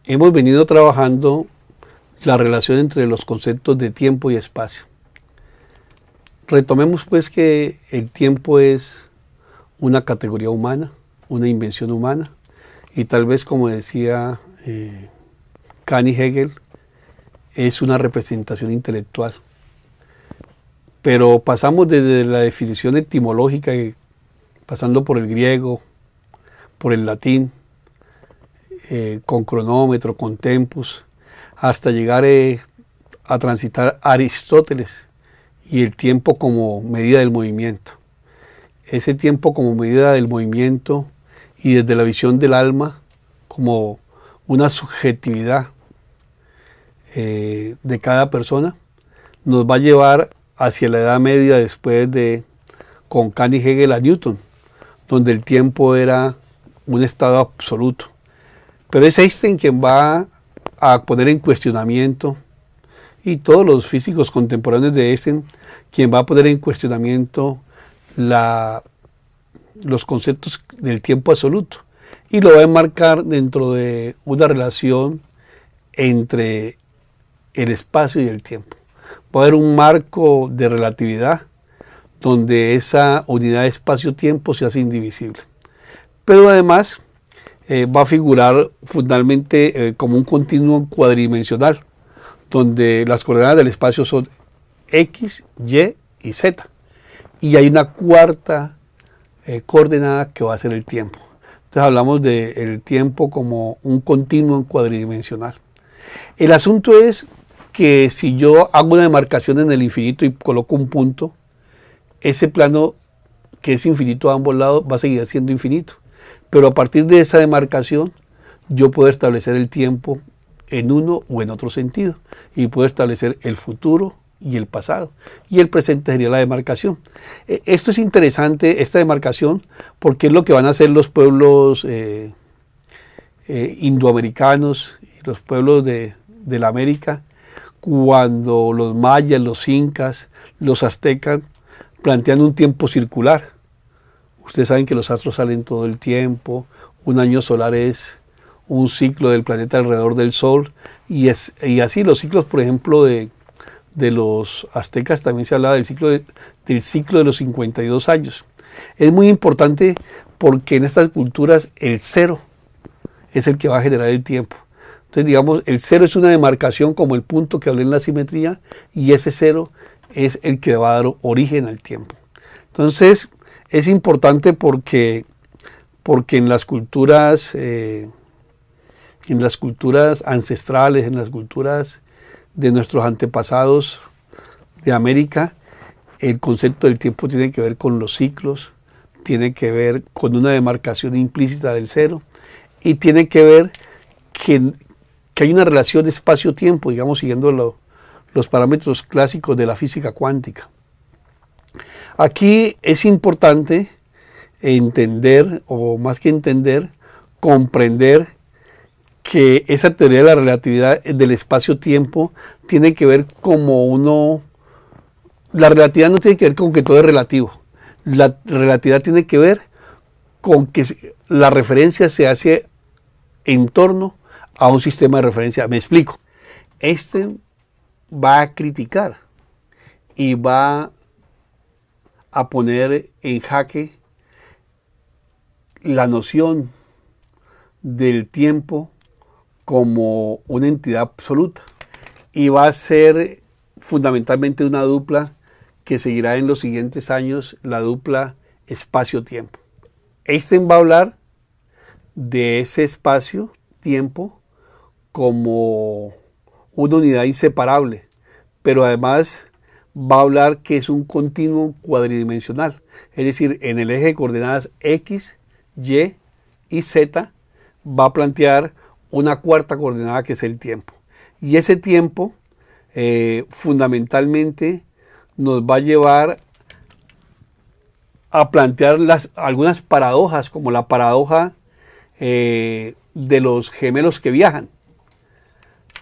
hemos venido trabajando la relación entre los conceptos de tiempo y espacio. Retomemos pues que el tiempo es una categoría humana, una invención humana, y tal vez, como decía Kant y Hegel, es una representación intelectual. Pero pasamos desde la definición etimológica, pasando por el griego, por el latín, con cronómetro, con tempus, hasta llegar a transitar Aristóteles y el tiempo como medida del movimiento. Ese tiempo como medida del movimiento y desde la visión del alma como una subjetividad de cada persona, nos va a llevar hacia la Edad Media después de, con Kant y Hegel, a Newton, donde el tiempo era un estado absoluto. Pero es Einstein quien va a poner en cuestionamiento, y todos los físicos contemporáneos de Einstein, quien va a poner en cuestionamiento los conceptos del tiempo absoluto, y lo va a enmarcar dentro de una relación entre el espacio y el tiempo. Va a haber un marco de relatividad donde esa unidad de espacio-tiempo se hace indivisible. Pero además va a figurar fundamentalmente como un continuo cuadridimensional, donde las coordenadas del espacio son X, Y y Z. Y hay una cuarta coordenada que va a ser el tiempo. Entonces hablamos del tiempo como un continuo cuadridimensional. El asunto es que si yo hago una demarcación en el infinito y coloco un punto, ese plano que es infinito a ambos lados va a seguir siendo infinito. Pero a partir de esa demarcación yo puedo establecer el tiempo en uno o en otro sentido, y puedo establecer el futuro y el pasado, y el presente sería la demarcación. Esto es interesante, esta demarcación, porque es lo que van a hacer los pueblos indoamericanos y los pueblos de la América, cuando los mayas, los incas, los aztecas plantean un tiempo circular. Ustedes saben que los astros salen todo el tiempo, un año solar es un ciclo del planeta alrededor del Sol, y así los ciclos, por ejemplo, de los aztecas también se hablaba del ciclo de los 52 años. Es muy importante porque en estas culturas el cero es el que va a generar el tiempo. Entonces, digamos, el cero es una demarcación como el punto que hablé en la simetría, y ese cero es el que va a dar origen al tiempo. Entonces, es importante porque en las culturas ancestrales, en las culturas de nuestros antepasados de América, el concepto del tiempo tiene que ver con los ciclos, tiene que ver con una demarcación implícita del cero, y tiene que ver que hay una relación de espacio-tiempo, digamos, siguiendo los parámetros clásicos de la física cuántica. Aquí es importante entender, o más que entender, comprender que esa teoría de la relatividad del espacio-tiempo tiene que ver la relatividad no tiene que ver con que todo es relativo. La relatividad tiene que ver con que la referencia se hace en torno a un sistema de referencia. Me explico. Este va a criticar y va a poner en jaque la noción del tiempo como una entidad absoluta, y va a ser fundamentalmente una dupla que seguirá en los siguientes años, la dupla espacio-tiempo. Einstein va a hablar de ese espacio-tiempo como una unidad inseparable, pero además va a hablar que es un continuo cuadridimensional, es decir, en el eje de coordenadas X, Y y Z va a plantear una cuarta coordenada que es el tiempo. Y ese tiempo fundamentalmente nos va a llevar a plantear algunas paradojas, como la paradoja de los gemelos que viajan.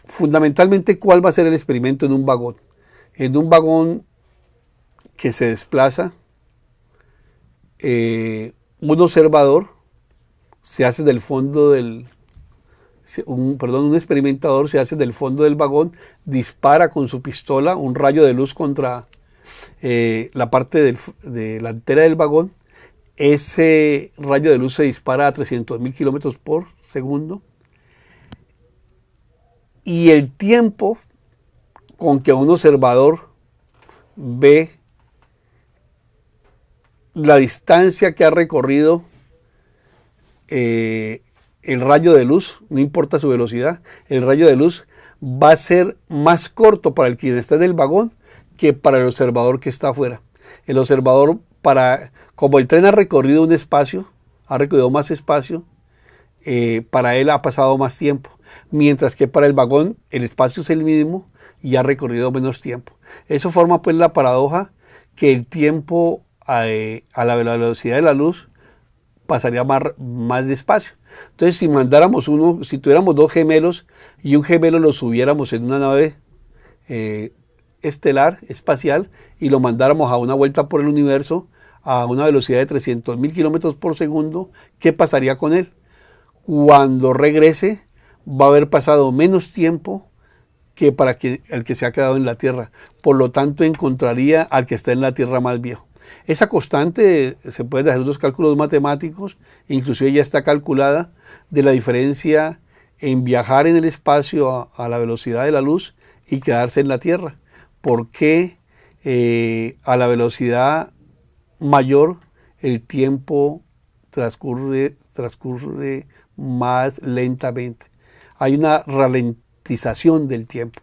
Fundamentalmente, ¿cuál va a ser el experimento en un vagón? En un vagón que se desplaza, un observador se hace del fondo del un experimentador se hace del fondo del vagón, dispara con su pistola un rayo de luz contra la parte delantera del vagón. Ese rayo de luz se dispara a 300.000 kilómetros por segundo. Y el tiempo con que un observador ve la distancia que ha recorrido el rayo de luz, no importa su velocidad, el rayo de luz va a ser más corto para el quien está en el vagón que para el observador que está afuera. El observador, como el tren ha recorrido un espacio, ha recorrido más espacio, para él ha pasado más tiempo, mientras que para el vagón el espacio es el mismo y ha recorrido menos tiempo. Eso forma pues la paradoja que el tiempo a la velocidad de la luz pasaría más despacio. Entonces, si tuviéramos dos gemelos y un gemelo lo subiéramos en una nave estelar, espacial, y lo mandáramos a una vuelta por el universo a una velocidad de 300.000 kilómetros por segundo, ¿qué pasaría con él? Cuando regrese, va a haber pasado menos tiempo que para el que se ha quedado en la Tierra. Por lo tanto, encontraría al que está en la Tierra más viejo. Esa constante se puede hacer los cálculos matemáticos, inclusive ya está calculada, de la diferencia en viajar en el espacio a la velocidad de la luz y quedarse en la Tierra. ¿Por qué a la velocidad mayor el tiempo transcurre más lentamente? Hay una ralentización del tiempo.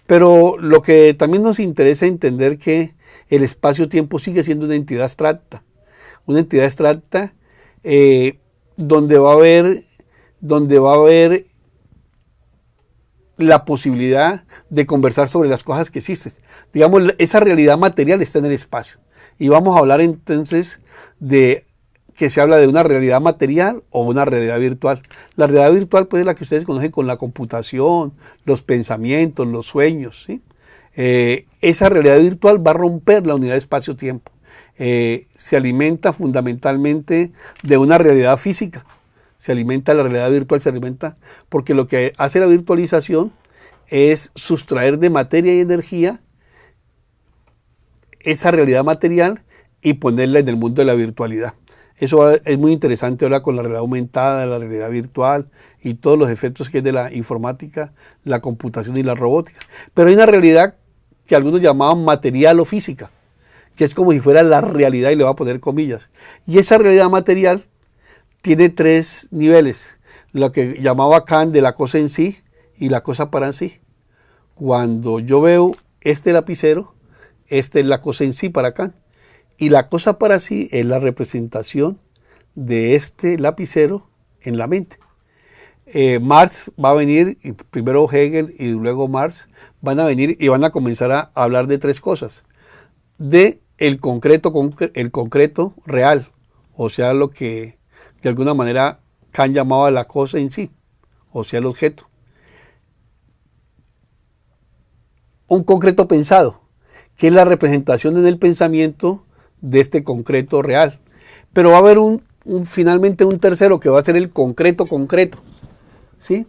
Pero lo que también nos interesa entender que el espacio-tiempo sigue siendo una entidad abstracta. Una entidad abstracta donde va a haber la posibilidad de conversar sobre las cosas que existen. Digamos, esa realidad material está en el espacio. Y vamos a hablar entonces de que se habla de una realidad material o una realidad virtual. La realidad virtual pues es la que ustedes conocen con la computación, los pensamientos, los sueños, ¿sí? Esa realidad virtual va a romper la unidad de espacio-tiempo. Se alimenta fundamentalmente de una realidad física. La realidad virtual se alimenta porque lo que hace la virtualización es sustraer de materia y energía esa realidad material y ponerla en el mundo de la virtualidad. Eso es muy interesante ahora con la realidad aumentada, la realidad virtual y todos los efectos que es de la informática, la computación y la robótica. Pero hay una realidad que algunos llamaban material o física, que es como si fuera la realidad, y le voy a poner comillas. Y esa realidad material tiene tres niveles, lo que llamaba Kant de la cosa en sí y la cosa para sí. Cuando yo veo este lapicero, esta es la cosa en sí para Kant. Y la cosa para sí es la representación de este lapicero en la mente. Marx va a venir, y primero Hegel y luego Marx van a venir y van a comenzar a hablar de tres cosas. De el concreto real, o sea, lo que de alguna manera Kant llamaba la cosa en sí, o sea, el objeto. Un concreto pensado, que es la representación en el pensamiento de este concreto real. Pero va a haber finalmente un tercero que va a ser el concreto, ¿sí?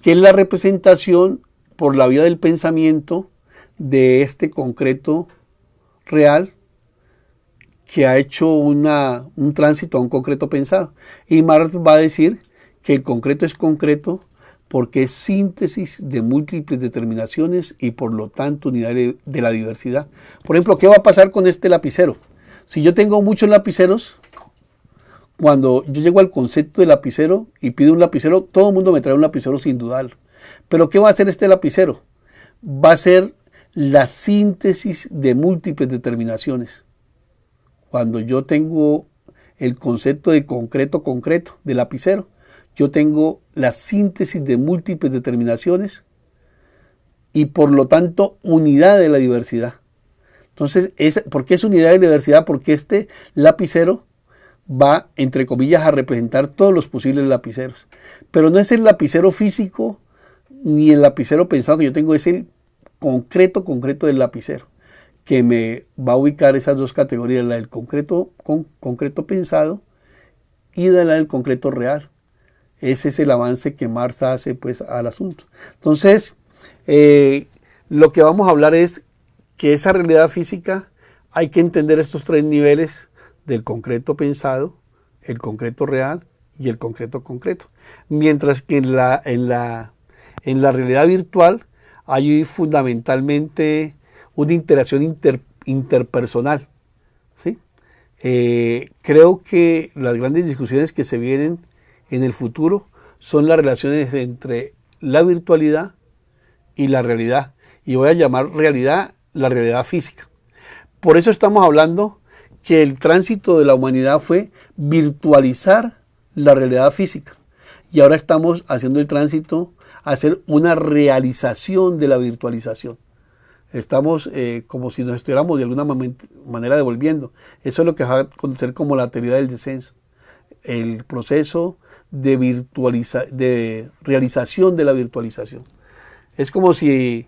Que es la representación por la vía del pensamiento de este concreto real que ha hecho un tránsito a un concreto pensado. Y Marx va a decir que el concreto es concreto porque es síntesis de múltiples determinaciones y por lo tanto unidad de la diversidad. Por ejemplo, ¿qué va a pasar con este lapicero? Si yo tengo muchos lapiceros, cuando yo llego al concepto de lapicero y pido un lapicero, todo el mundo me trae un lapicero sin dudarlo. Pero ¿qué va a hacer este lapicero? Va a ser la síntesis de múltiples determinaciones. Cuando yo tengo el concepto de concreto de lapicero, yo tengo la síntesis de múltiples determinaciones y por lo tanto unidad de la diversidad. Entonces, ¿por qué es unidad de diversidad? Porque este lapicero va, entre comillas, a representar todos los posibles lapiceros. Pero no es el lapicero físico ni el lapicero pensado que yo tengo, es el concreto del lapicero, que me va a ubicar esas dos categorías, la del concreto pensado y la del concreto real. ese es el avance que Marx hace pues al asunto. Entonces, lo que vamos a hablar es que esa realidad física hay que entender estos tres niveles del concreto pensado, el concreto real y el concreto concreto. Mientras que en la realidad virtual hay fundamentalmente una interacción interpersonal, ¿sí? Creo que las grandes discusiones que se vienen en el futuro son las relaciones entre la virtualidad y la realidad. Y voy a llamar realidad la realidad física. Por eso estamos hablando que el tránsito de la humanidad fue virtualizar la realidad física. Y ahora estamos haciendo el tránsito a hacer una realización de la virtualización. Estamos como si nos estuviéramos de alguna manera devolviendo. Eso es lo que va a conocer como la teoría del descenso. El proceso de realización de la virtualización. Es como si,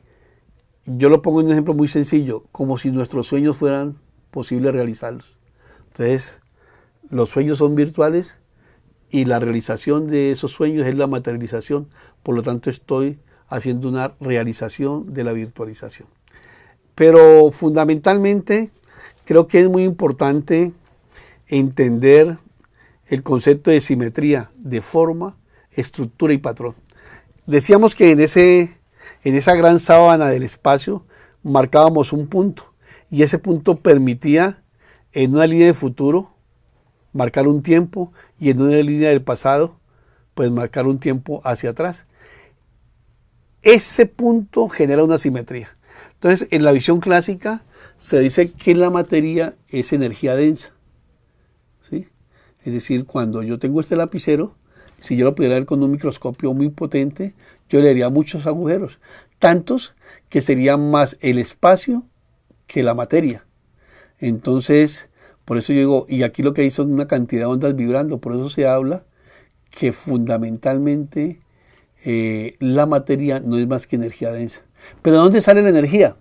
yo lo pongo en un ejemplo muy sencillo, como si nuestros sueños fueran posibles realizarlos. Entonces, los sueños son virtuales y la realización de esos sueños es la materialización. Por lo tanto, estoy haciendo una realización de la virtualización. Pero fundamentalmente creo que es muy importante entender el concepto de simetría de forma, estructura y patrón. Decíamos que en esa gran sábana del espacio marcábamos un punto y ese punto permitía en una línea de futuro marcar un tiempo y en una línea del pasado pues marcar un tiempo hacia atrás. Ese punto genera una simetría. Entonces, en la visión clásica se dice que la materia es energía densa, ¿sí? Es decir, cuando yo tengo este lapicero, si yo lo pudiera ver con un microscopio muy potente, yo le haría muchos agujeros, tantos que sería más el espacio que la materia. Entonces, por eso yo digo, y aquí lo que hay son una cantidad de ondas vibrando, por eso se habla que fundamentalmente la materia no es más que energía densa. ¿Pero de dónde sale la energía?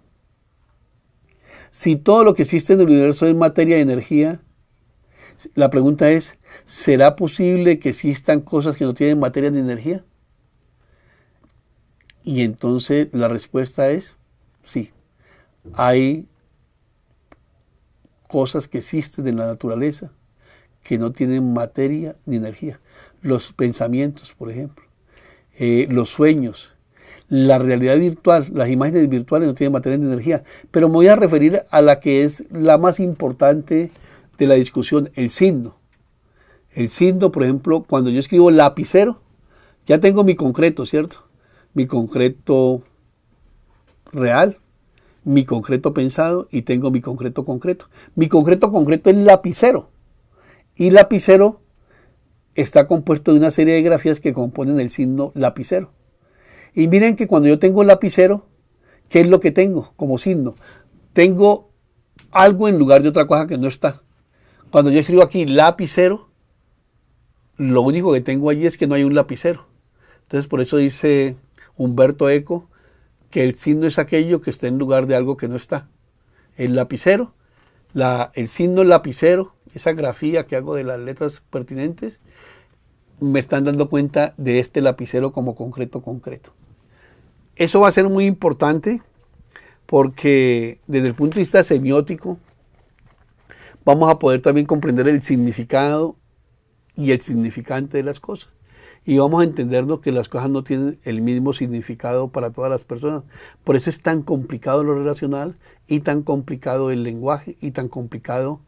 Si todo lo que existe en el universo es materia y energía, la pregunta es, ¿será posible que existan cosas que no tienen materia ni energía? Y entonces la respuesta es sí. Hay cosas que existen en la naturaleza que no tienen materia ni energía. Los pensamientos, por ejemplo, los sueños, la realidad virtual, las imágenes virtuales no tienen materia ni energía. Pero me voy a referir a la que es la más importante de la discusión, el signo. El signo, por ejemplo, cuando yo escribo lapicero, ya tengo mi concreto, ¿cierto? Mi concreto real, mi concreto pensado y tengo mi concreto concreto. Mi concreto concreto es lapicero. Y lapicero está compuesto de una serie de grafías que componen el signo lapicero. Y miren que cuando yo tengo lapicero, ¿qué es lo que tengo como signo? Tengo algo en lugar de otra cosa que no está. Cuando yo escribo aquí lapicero, lo único que tengo allí es que no hay un lapicero. Entonces por eso dice Humberto Eco que el signo es aquello que está en lugar de algo que no está. El lapicero, el signo lapicero, esa grafía que hago de las letras pertinentes, me están dando cuenta de este lapicero como concreto. Eso va a ser muy importante porque desde el punto de vista semiótico vamos a poder también comprender el significado y el significante de las cosas. Y vamos a entendernos que las cosas no tienen el mismo significado para todas las personas. Por eso es tan complicado lo relacional y tan complicado el lenguaje y tan complicado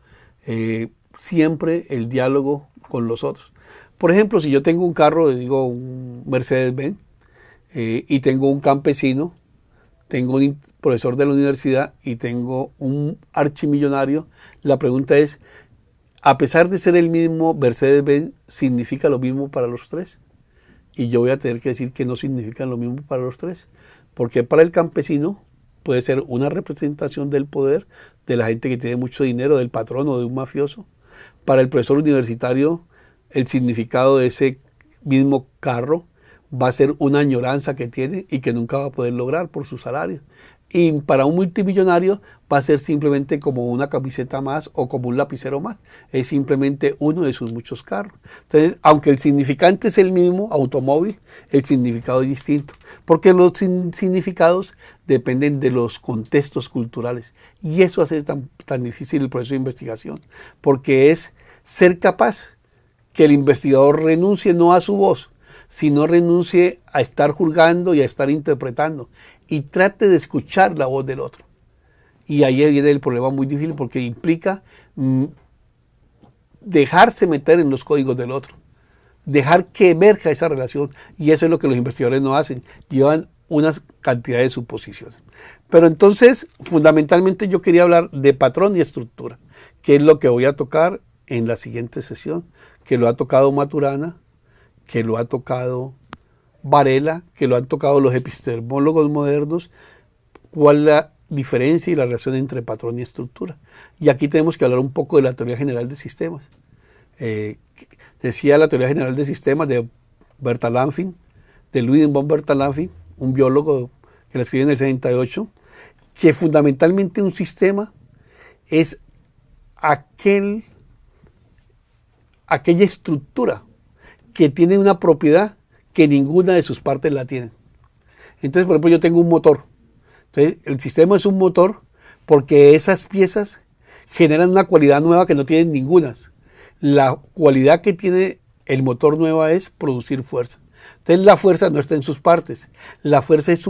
siempre el diálogo con los otros. Por ejemplo, si yo tengo un carro, digo un Mercedes-Benz, y tengo un campesino, tengo un profesor de la universidad y tengo un archimillonario, la pregunta es, a pesar de ser el mismo Mercedes-Benz, ¿significa lo mismo para los tres? Y yo voy a tener que decir que no significan lo mismo para los tres, porque para el campesino puede ser una representación del poder de la gente que tiene mucho dinero, del patrón o de un mafioso. Para el profesor universitario, el significado de ese mismo carro va a ser una añoranza que tiene y que nunca va a poder lograr por su salario. Y para un multimillonario va a ser simplemente como una camiseta más o como un lapicero más. Es simplemente uno de sus muchos carros. Entonces, aunque el significante es el mismo, automóvil, el significado es distinto. Porque los significados dependen de los contextos culturales. Y eso hace tan difícil el proceso de investigación. Porque es ser capaz que el investigador renuncie no a su voz, sino renuncie a estar juzgando y a estar interpretando. Y trate de escuchar la voz del otro. Y ahí viene el problema muy difícil porque implica dejarse meter en los códigos del otro, dejar que emerja esa relación. Y eso es lo que los investigadores no hacen, llevan unas cantidades de suposiciones. Pero entonces, fundamentalmente yo quería hablar de patrón y estructura, que es lo que voy a tocar en la siguiente sesión, que lo ha tocado Maturana, que lo ha tocado Varela, que lo han tocado los epistemólogos modernos, cuál es la diferencia y la relación entre patrón y estructura. Y aquí tenemos que hablar un poco de la teoría general de sistemas. Decía la teoría general de sistemas de Bertalanffy, de Ludwig von Bertalanffy, un biólogo que la escribió en el 68, que fundamentalmente un sistema es aquella estructura que tiene una propiedad que ninguna de sus partes la tienen. Entonces, por ejemplo, yo tengo un motor. Entonces, el sistema es un motor porque esas piezas generan una cualidad nueva que no tienen ninguna. La cualidad que tiene el motor nueva es producir fuerza. Entonces, la fuerza no está en sus partes. La fuerza es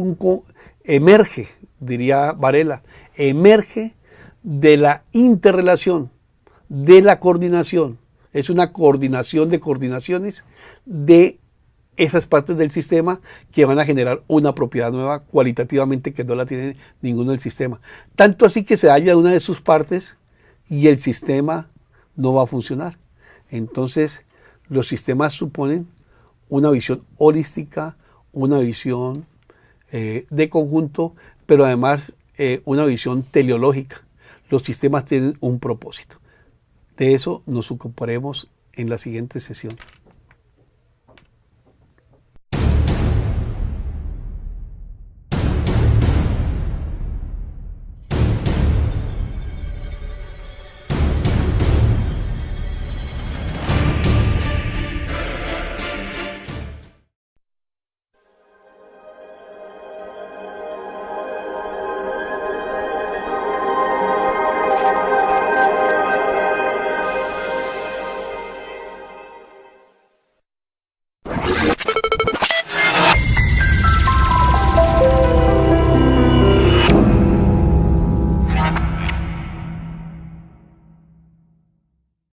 emerge, diría Varela, emerge de la interrelación, de la coordinación. Es una coordinación de coordinaciones de esas partes del sistema que van a generar una propiedad nueva cualitativamente que no la tiene ninguno del sistema. Tanto así que se halla una de sus partes y el sistema no va a funcionar. Entonces, los sistemas suponen una visión holística, una visión de conjunto, pero además una visión teleológica. Los sistemas tienen un propósito. De eso nos ocuparemos en la siguiente sesión.